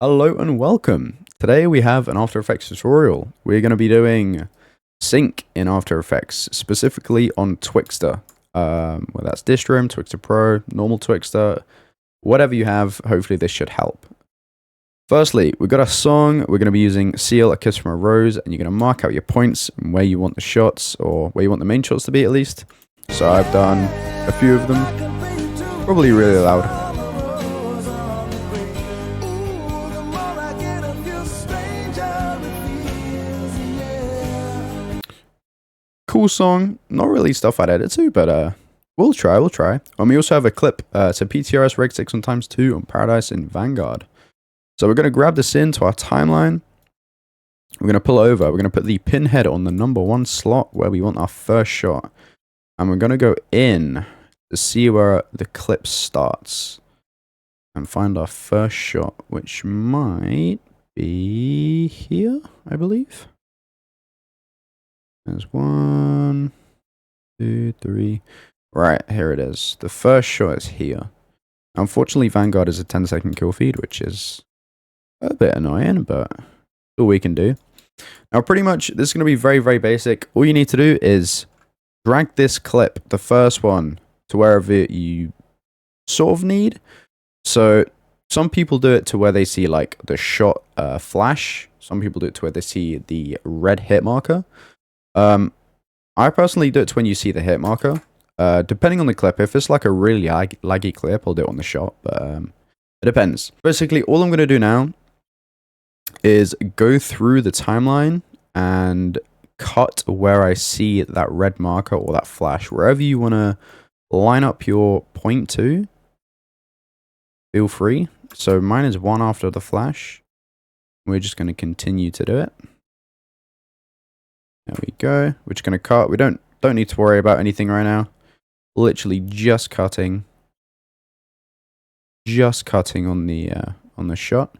Hello and welcome. Today we have an After Effects tutorial. We're going to be doing sync in After Effects, specifically on TWIXTOR. Whether that's distro, TWIXTOR Pro, normal TWIXTOR, whatever you have, hopefully this should help. Firstly, we've got a song. We're going to be using Seal, A Kiss from a Rose, and you're going to mark out your points and where you want the shots, or where you want the main shots to be at least. So I've done a few of them, probably really loud. Cool song, not really stuff I'd edit to, but we'll try. And we also have a clip, it's a PTRS Reg 6 on ×2 on Paradise in Vanguard. So we're going to grab this into our timeline. We're going to pull over. We're going to put the pinhead on the #1 slot where we want our first shot. And we're going to go in to see where the clip starts. And find our first shot, which might be here, I believe. There's 1, 2, 3. Right, here it is. The first shot is here. Unfortunately, Vanguard is a 10-second kill feed, which is a bit annoying, but all we can do. Now, pretty much, this is going to be very, very basic. All you need to do is drag this clip, the first one, to wherever you sort of need. So, some people do it to where they see, like, the shot flash. Some people do it to where they see the red hit marker. I personally do it to when you see the hit marker. Depending on the clip, if it's like a really laggy clip, I'll do it on the shot, but it depends. Basically, all I'm going to do now is go through the timeline and cut where I see that red marker or that flash. Wherever you want to line up your point to, feel free. So mine is 1 after the flash. We're just going to continue to do it. There we go. We're just going to cut. We don't need to worry about anything right now. Literally just cutting. Just cutting on the shot.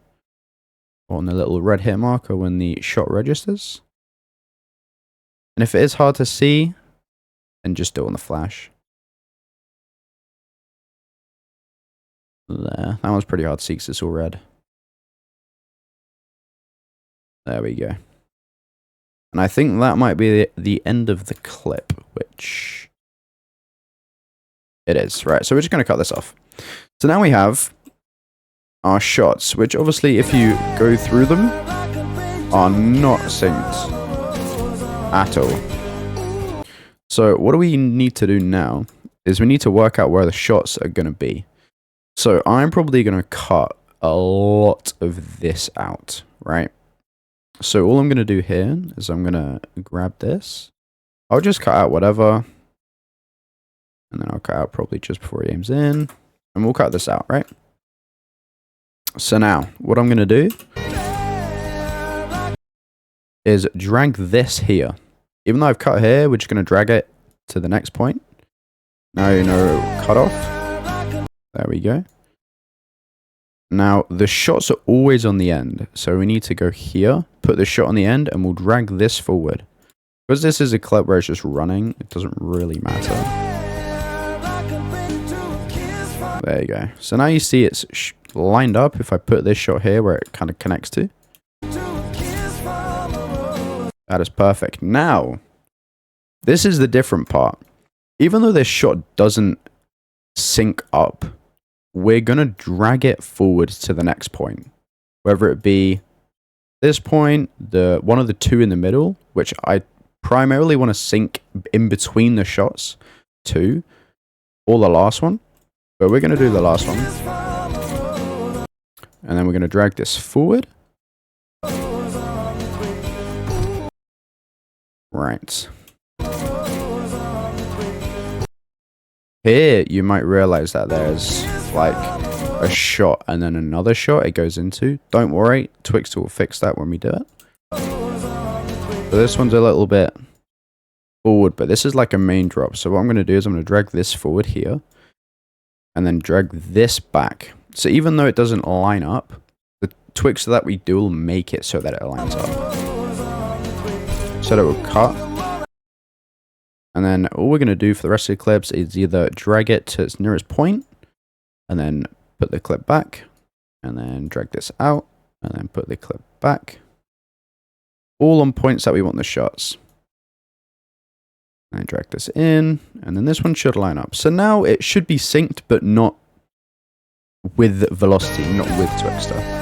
Or on the little red hit marker when the shot registers. And if it is hard to see, then just do it on the flash. There. That one's pretty hard to see because it's all red. There we go. And I think that might be the end of the clip, which it is. Right, so we're just going to cut this off. So now we have our shots, which obviously if you go through them, are not synced at all. So what do we need to do now is we need to work out where the shots are going to be. So I'm probably going to cut a lot of this out, right? So all I'm going to do here is I'm going to grab this. I'll just cut out whatever. And then I'll cut out probably just before he aims in. And we'll cut this out, right? So now, what I'm going to do is drag this here. Even though I've cut here, we're just going to drag it to the next point. Now you know cut off. There we go. Now, the shots are always on the end, so we need to go here, put the shot on the end, and we'll drag this forward. Because this is a clip where it's just running, it doesn't really matter. There you go. So now you see it's lined up if I put this shot here where it kind of connects to. That is perfect. Now, this is the different part. Even though this shot doesn't sync up, we're going to drag it forward to the next point. Whether it be this point, one of the two in the middle, which I primarily want to sync in between the shots to, or the last one. But we're going to do the last one. And then we're going to drag this forward. Right. Here, you might realize that there's like a shot and then another shot it goes into. Don't worry, TWIXTOR will fix that when we do it. So this one's a little bit forward, but this is like a main drop. So what I'm going to do is I'm going to drag this forward here and then drag this back. So even though it doesn't line up, the TWIXTOR that we do will make it so that it lines up. So that it will cut. And then all we're going to do for the rest of the clips is either drag it to its nearest point and then put the clip back and then drag this out And then put the clip back. All on points that we want the shots. And drag this in, and then this one should line up. So now it should be synced, but not with velocity, not with TWIXTOR.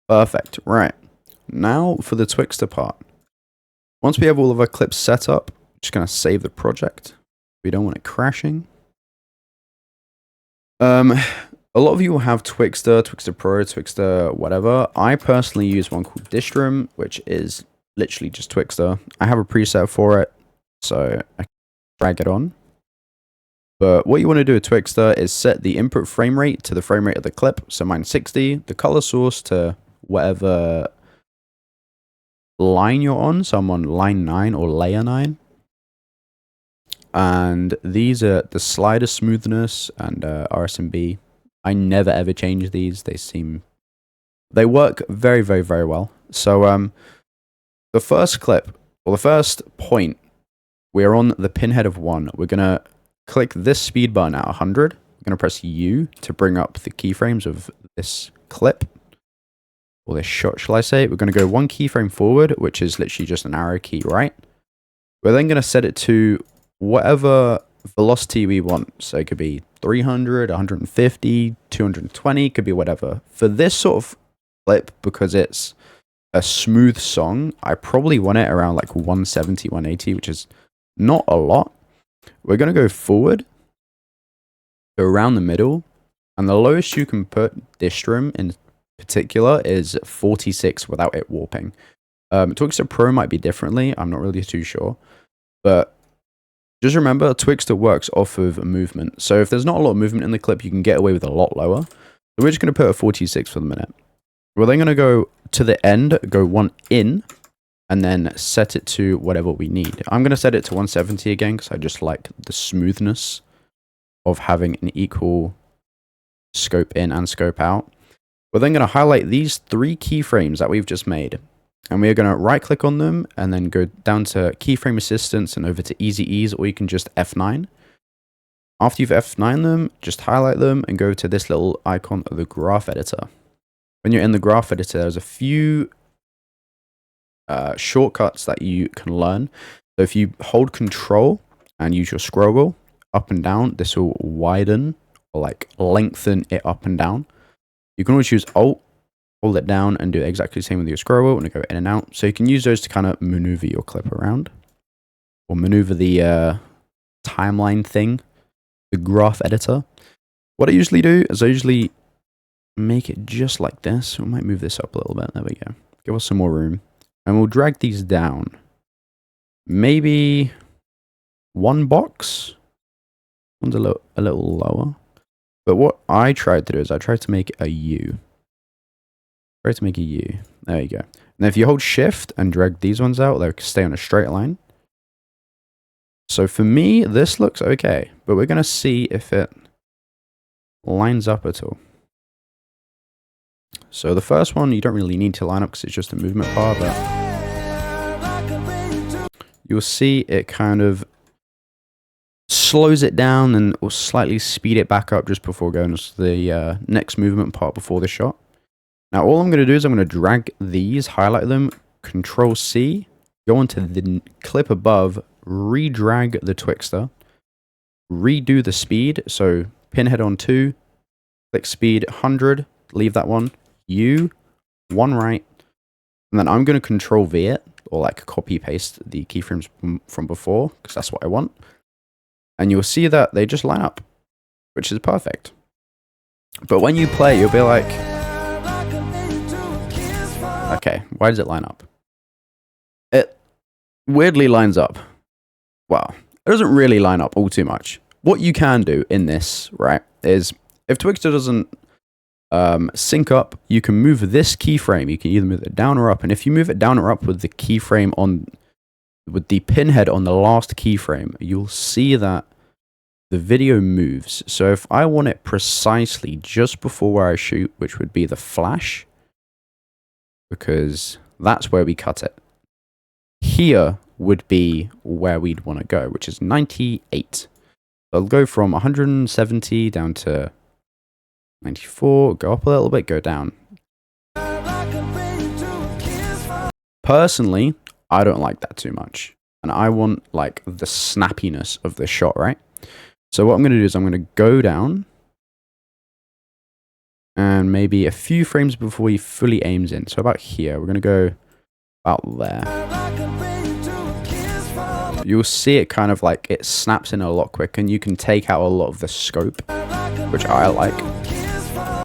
Perfect. Right. Now for the TWIXTOR part. Once we have all of our clips set up, I'm just going to save the project. We don't want it crashing. A lot of you will have TWIXTOR, TWIXTOR Pro, TWIXTOR whatever. I personally use one called Distrum, which is literally just TWIXTOR. I have a preset for it, so I can drag it on. But what you want to do with TWIXTOR is set the input frame rate to the frame rate of the clip. So mine's 60, the color source to whatever line you're on. So I'm on line 9 or layer 9. And these are the slider smoothness and RSMB. I never ever change these. They work very, very, very well. So the first clip, or the first point, we're on the pinhead of 1. We're going to click this speed button at 100. We're going to press U to bring up the keyframes of this clip, or this shot, shall I say. We're going to go 1 keyframe forward, which is literally just an arrow key right. We're then going to set it to whatever velocity we want. So it could be 300, 150, 220, could be whatever. For this sort of clip, because it's a smooth song, I probably want it around like 170, 180, which is not a lot. We're going to go forward, go around the middle, and the lowest you can put Distrum in particular is 46 without it warping. TWIXTOR Pro might be differently, I'm not really too sure. But just remember, TWIXTOR works off of movement. So if there's not a lot of movement in the clip, you can get away with a lot lower. So we're just going to put a 46 for the minute. We're then going to go to the end, go 1 in, and then set it to whatever we need. I'm going to set it to 170 again, because I just like the smoothness of having an equal scope in and scope out. We're then going to highlight these 3 keyframes that we've just made. And we are going to right click on them and then go down to keyframe assistance and over to easy ease, or you can just F9. After you've F9 them, just highlight them and go to this little icon of the graph editor. When you're in the graph editor, there's a few shortcuts that you can learn. So if you hold Control and use your scroll wheel up and down, this will widen or like lengthen it up and down. You can always use Alt, hold it down, and do exactly the same with your scroll wheel and go in and out. So you can use those to kind of maneuver your clip around, or maneuver the timeline thing, the graph editor. What I usually do is I usually make it just like this. We might move this up a little bit. There we go. Give us some more room. And we'll drag these down. Maybe 1 box. One's a little lower. But what I tried to do is I tried to make a U. Try to make a U. There you go. Now if you hold shift and drag these ones out, they'll stay on a straight line. So for me, this looks okay, but we're going to see if it lines up at all. So the first one, you don't really need to line up because it's just a movement bar, but you'll see it kind of slows it down and will slightly speed it back up just before going to the next movement part before the shot. Now all I'm going to do is I'm going to drag these, highlight them, Control C, go onto the clip above, re-drag the TWIXTOR, redo the speed, so pinhead on 2, click speed 100, leave that one, U, 1 right, and then I'm going to Control V it, or like copy paste the keyframes from before, because that's what I want. And you'll see that they just line up, which is perfect. But when you play, you'll be like, okay, why does it line up? It weirdly lines up. Well, it doesn't really line up all too much. What you can do in this, right, is if TWIXTOR doesn't sync up, you can move this keyframe. You can either move it down or up. And if you move it down or up with the keyframe on, with the pinhead on the last keyframe, you'll see that the video moves. So if I want it precisely just before where I shoot, which would be the flash, because that's where we cut it. Here, would be where we'd want to go, which is 98. So I'll go from 170 down to 94, go up a little bit, go down. Personally, I don't like that too much. And I want like the snappiness of the shot, right? So what I'm going to do is I'm going to go down and maybe a few frames before he fully aims in. So about here, we're going to go about there. You'll see it kind of like it snaps in a lot quicker and you can take out a lot of the scope, which I like.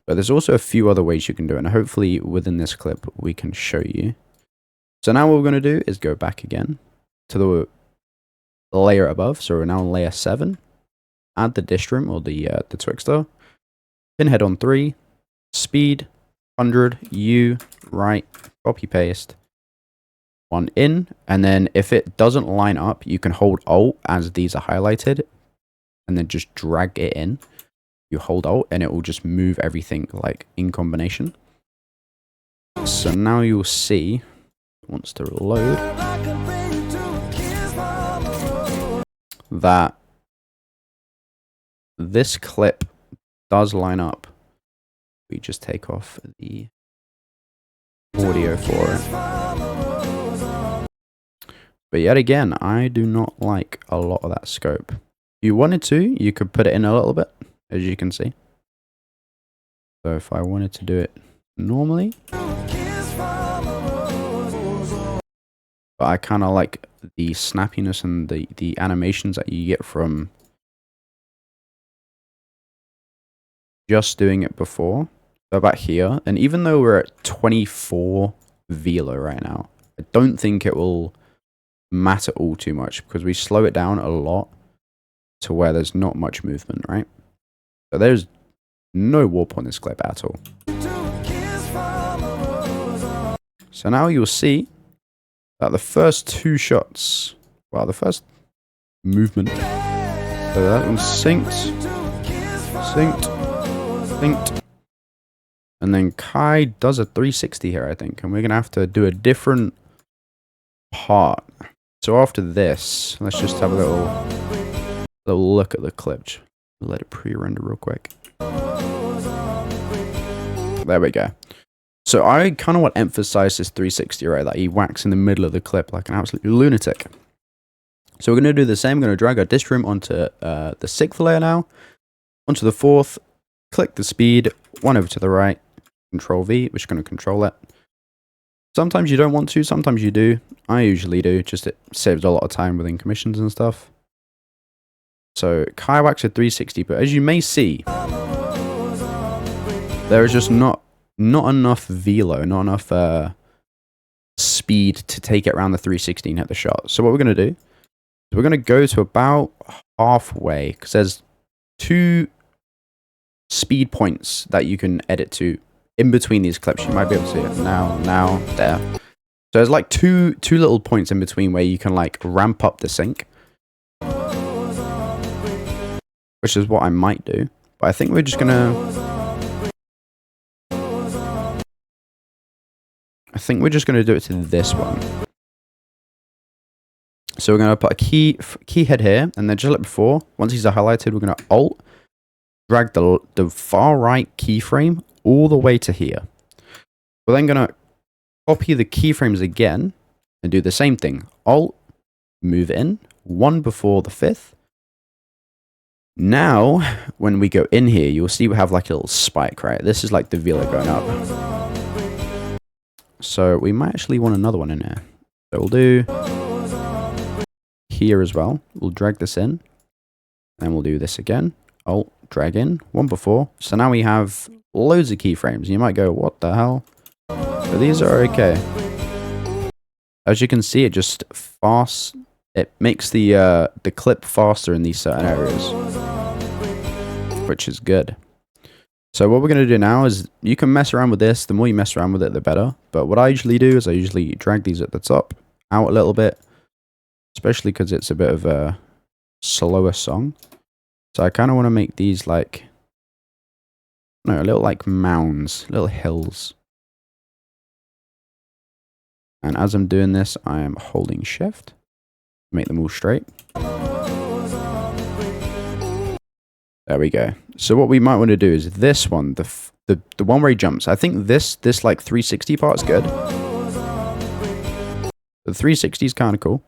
But there's also a few other ways you can do it, and hopefully within this clip we can show you. So now what we're going to do is go back again to the layer above. So we're now on layer 7. Add the distrum or the TWIXTOR. Pinhead on 3. Speed 100. U right. Copy paste. 1 in, and then if it doesn't line up, you can hold Alt as these are highlighted, and then just drag it in. You hold Alt, and it will just move everything like in combination. So now you'll see, it wants to load, that this clip does line up. We just take off the audio for it. But yet again, I do not like a lot of that scope. If you wanted to, you could put it in a little bit, as you can see. So if I wanted to do it normally. But I kind of like the snappiness and the animations that you get from just doing it before. So about here, and even though we're at 24 velo right now, I don't think it will matter all too much because we slow it down a lot to where there's not much movement, right? So there's no warp on this clip at all. So now you'll see that the first 2 shots, well, the first movement, so that one's synced, and then Kai does a 360 here, I think, and we're gonna have to do a different part. So after this, let's just have a little look at the clip. Let it pre-render real quick. There we go. So I kind of want to emphasize this 360, right? That he whacks in the middle of the clip like an absolute lunatic. So we're going to do the same. We're going to drag our distrum onto the 6th layer now, onto the 4th, click the speed, 1 over to the right, Control V, which is going to control it. Sometimes you don't want to, sometimes you do. I usually do, just it saves a lot of time within commissions and stuff. So Kai whacks a 360, but as you may see, there is just not enough velo, not enough speed to take it around the 360 and hit the shot. So what we're going to do is we're going to go to about halfway, because there's 2 speed points that you can edit to in between these clips. You might be able to see it now, there. So there's like two little points in between where you can like ramp up the sync, which is what I might do. But I think we're just gonna, do it to this one. So we're gonna put a key head here, and then just like before, once these are highlighted, we're gonna Alt, drag the far right keyframe all the way to here. We're then gonna copy the keyframes again and do the same thing. Alt, move in, 1 before the 5th. Now, when we go in here, you'll see we have like a little spike, right? This is like the velo going up. So we might actually want another one in here. So we'll do here as well. We'll drag this in. Then we'll do this again. Alt, drag in, 1 before. So now we have loads of keyframes. You might go, what the hell? But these are okay. As you can see, it just it makes the clip faster in these certain areas, which is good. So what we're going to do now is you can mess around with this. The more you mess around with it, the better. But what I usually do is I usually drag these at the top out a little bit, especially because it's a bit of a slower song. So I kind of want to make these like, no, a little like mounds, little hills. And as I'm doing this, I am holding shift. Make them all straight. There we go. So what we might want to do is this one, the one where he jumps. I think this like 360 part's good. The 360 is kind of cool.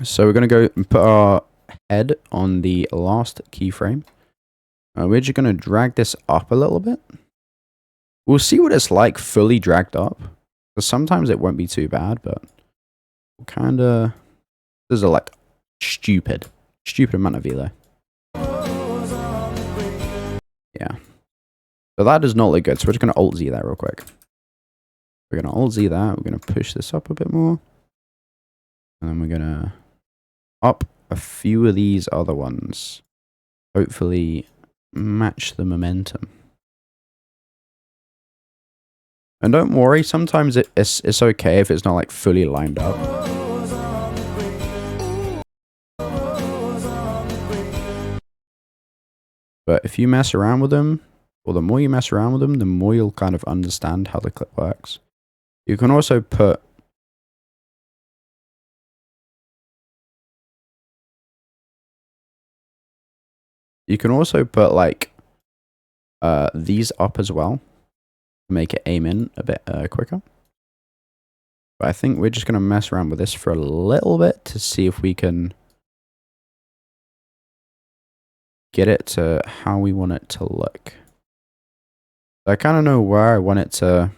So we're going to go and put our head on the last keyframe. We're just going to drag this up a little bit. We'll see what it's like fully dragged up. Because sometimes it won't be too bad, but kind of... This is a like stupid amount of velo. Yeah. So that does not look good. So we're just going to Alt-Z that real quick. We're going to Alt-Z that. We're going to push this up a bit more. And then we're going to up a few of these other ones. Hopefully match the momentum. And don't worry, sometimes it's okay if it's not like fully lined up. But if you mess around with them, or the more you mess around with them, the more you'll kind of understand how the clip works. You can also put... You can also put like these up as well. Make it aim in a bit quicker. But I think we're just going to mess around with this for a little bit to see if we can get it to how we want it to look. I kind of know where I want it to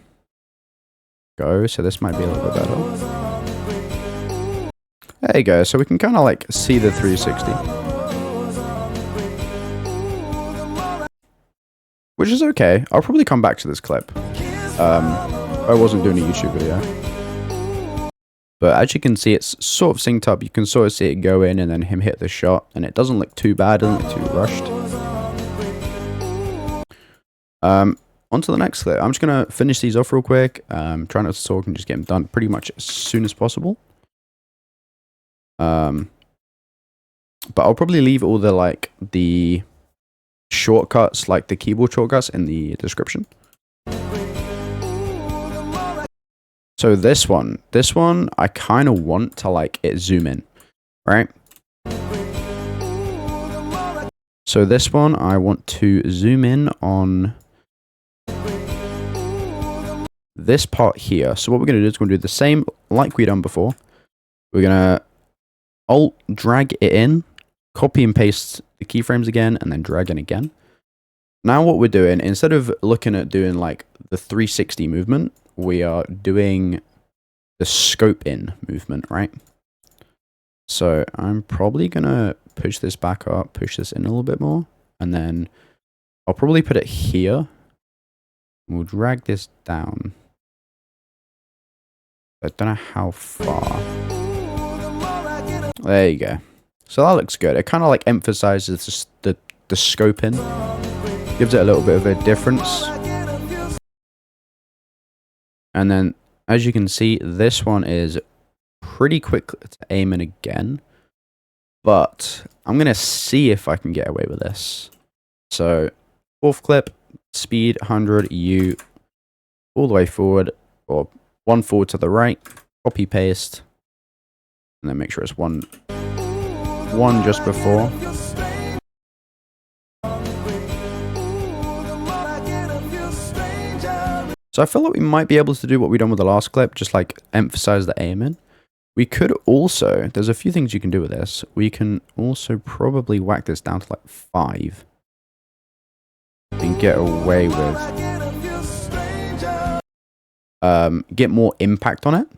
go, so this might be a little bit better. There you go, so we can kind of like see the 360. Which is okay. I'll probably come back to this clip. I wasn't doing a YouTube video. But as you can see, it's sort of synced up. You can sort of see it go in and then him hit the shot. And it doesn't look too bad, doesn't look too rushed. On to the next clip. I'm just going to finish these off real quick. Try not to talk and just get them done pretty much as soon as possible. But I'll probably leave all the, like, the shortcuts, like the keyboard shortcuts, in the description. So this one, I kind of want to like it zoom in, right? So this one, I want to zoom in on this part here. So what we're going to do is we're going to do the same like we done before. We're going to Alt drag it in, copy and paste the keyframes again, and then drag in again. Now what we're doing, instead of looking at doing like the 360 movement, we are doing the scope in movement, right? So I'm probably going to push this back up, push this in a little bit more, and then I'll probably put it here. We'll drag this down. I don't know how far. There you go. So that looks good. It kind of like emphasizes the scope in. Gives it a little bit of a difference. And then, as you can see, this one is pretty quick to aim in again. But I'm going to see if I can get away with this. So, fourth clip, speed 100, U, all the way forward, or one forward to the right, copy paste, and then make sure it's one just before. So I feel like we might be able to do what we done with the last clip, just like emphasize the aim in. We could also, there's a few things you can do with this. We can also probably whack this down to like 5. And get away with, get more impact on it.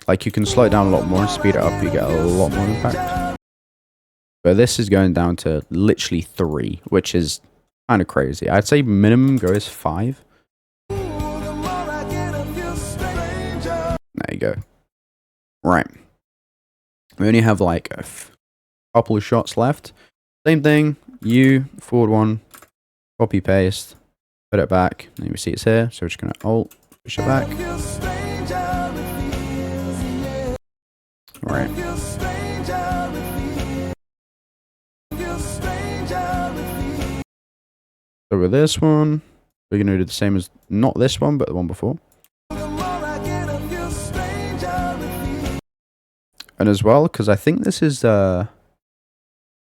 Like you can slow it down a lot more and speed it up, you get a lot more impact. But this is going down to literally 3, which is kind of crazy. I'd say minimum goes 5. There you go. Right. We only have like a couple of shots left. Same thing. U, forward one, copy paste, put it back. And you see it's here. So we're just going to Alt, push it back. Right. So with this one, we're going to do the same as not this one, but the one before. And as well, because I think this is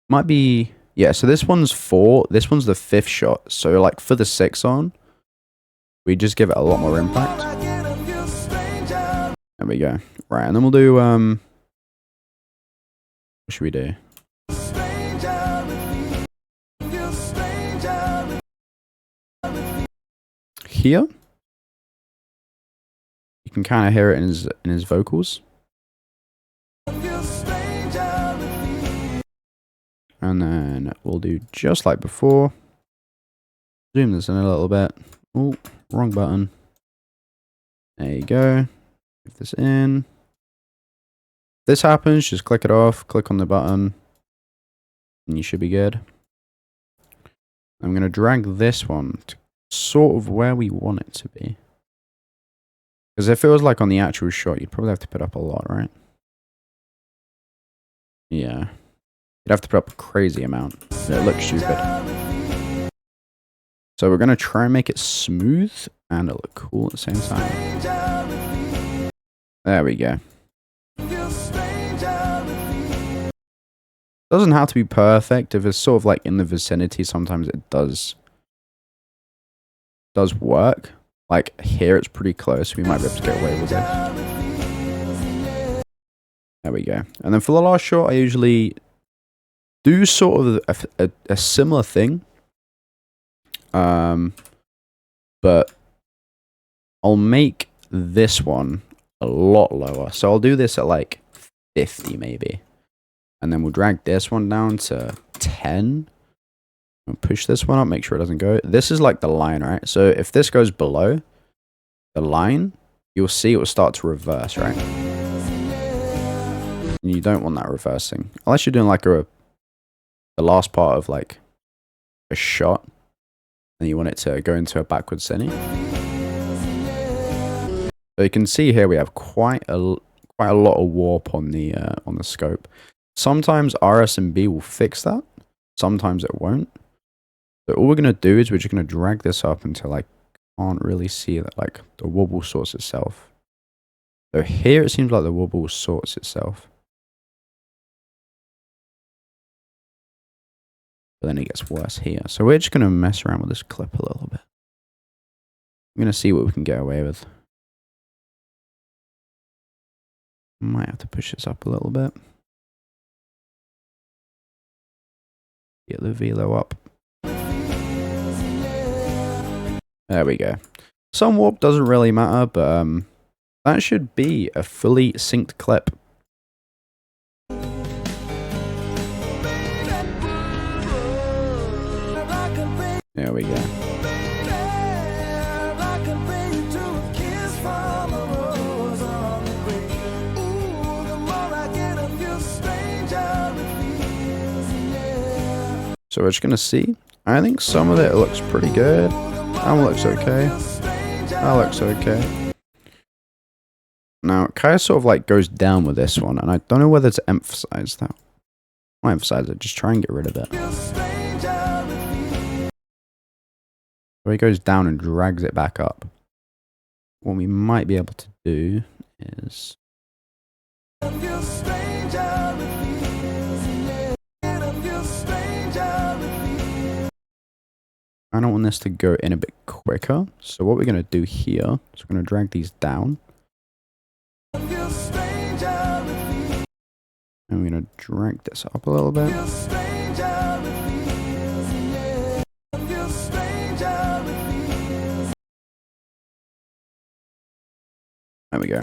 might be, yeah, so this one's 4, this one's the 5th shot. So like for the 6 on, we just give it a lot more impact. There we go. Right, and then we'll do what should we do? Here, you can kind of hear it in his vocals. And then we'll do just like before. Zoom this in a little bit. Oh, wrong button. There you go. Move this in. If this happens, just click it off, click on the button, and you should be good. I'm going to drag this one to sort of where we want it to be. Because if it was like on the actual shot, you'd probably have to put up a lot, right? Yeah. You'd have to put up a crazy amount. It looks stupid. So we're going to try and make it smooth and it look cool at the same time. There we go. Doesn't have to be perfect. If it's sort of like in the vicinity, sometimes it does work. Like here it's pretty close. We might be able to get away with it. There we go. And then for the last shot, I usually do sort of a similar thing. But I'll make this one a lot lower. So I'll do this at like 50 maybe. And then we'll drag this one down to 10. We'll push this one up, make sure it doesn't go. This is like the line, right? So if this goes below the line, you'll see it will start to reverse, right? And you don't want that reversing. Unless you're doing like the last part of like a shot. And you want it to go into a backward cine. So you can see here we have quite a lot of warp on the scope. Sometimes RSMB will fix that. Sometimes it won't. So all we're going to do is we're just going to drag this up until I can't really see that like the wobble sorts itself. So here it seems like the wobble sorts itself. But then it gets worse here. So we're just going to mess around with this clip a little bit. I'm going to see what we can get away with. Might have to push this up a little bit. Get the velo up. There we go. Some warp doesn't really matter, but that should be a fully synced clip. There we go. So we're just going to see. I think some of it looks pretty good. That one looks okay. That looks okay. Now, it kind of sort of like goes down with this one, and I don't know whether to emphasize that. I emphasize it, just try and get rid of it. So he goes down and drags it back up. What we might be able to do is... I don't want this to go in a bit quicker. So what we're going to do here is we're going to drag these down. And we're going to drag this up a little bit. There we go.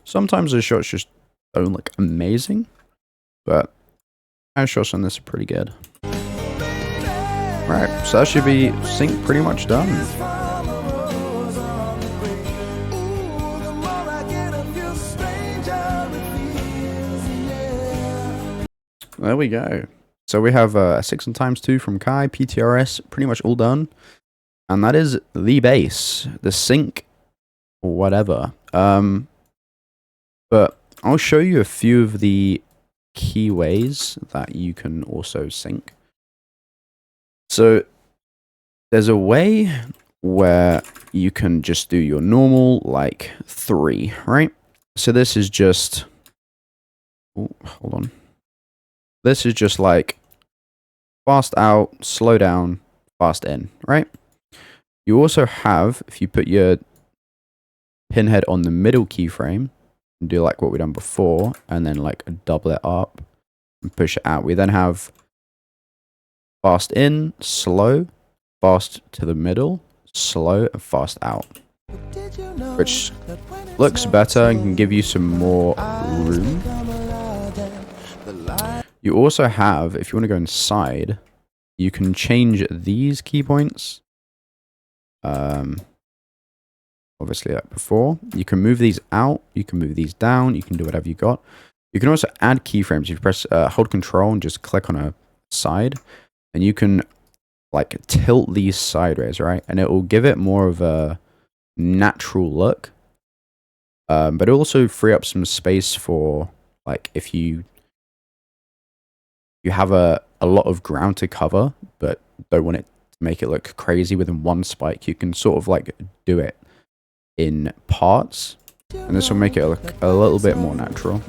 Sometimes the shots just don't look amazing, but our shots on this are pretty good. Right, so that should be sync pretty much done. There we go. So we have 6 and ×2 from Kai, PTRS, pretty much all done. And that is the bass, the sync, or whatever. But I'll show you a few of the key ways that you can also sync. So there's a way where you can just do your normal like 3, right? So this is just, oh, hold on. This is just like fast out, slow down, fast in, right? You also have, if you put your pinhead on the middle keyframe and do like what we done before, and then like double it up and push it out, we then have fast in, slow, fast to the middle, slow, and fast out, which looks better and can give you some more room. You also have, if you want to go inside, you can change these key points. Obviously like before. You can move these out, you can move these down, you can do whatever you got. You can also add keyframes. If you press hold control and just click on a side, and you can like tilt these sideways, right? And it will give it more of a natural look. But it'll also free up some space for like if you have a lot of ground to cover, but don't want it to make it look crazy within one spike, you can sort of like do it in parts, and this will make it look a little bit more natural.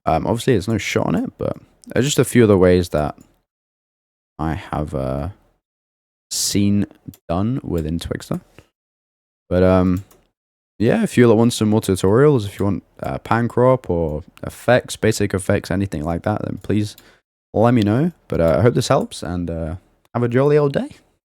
Obviously there's no shot on it, but there's just a few other ways that I have seen done within TWIXTOR. But yeah, if you want some more tutorials, if you want pan crop or effects, basic effects, anything like that, then please let me know. But I hope this helps, and have a jolly old day.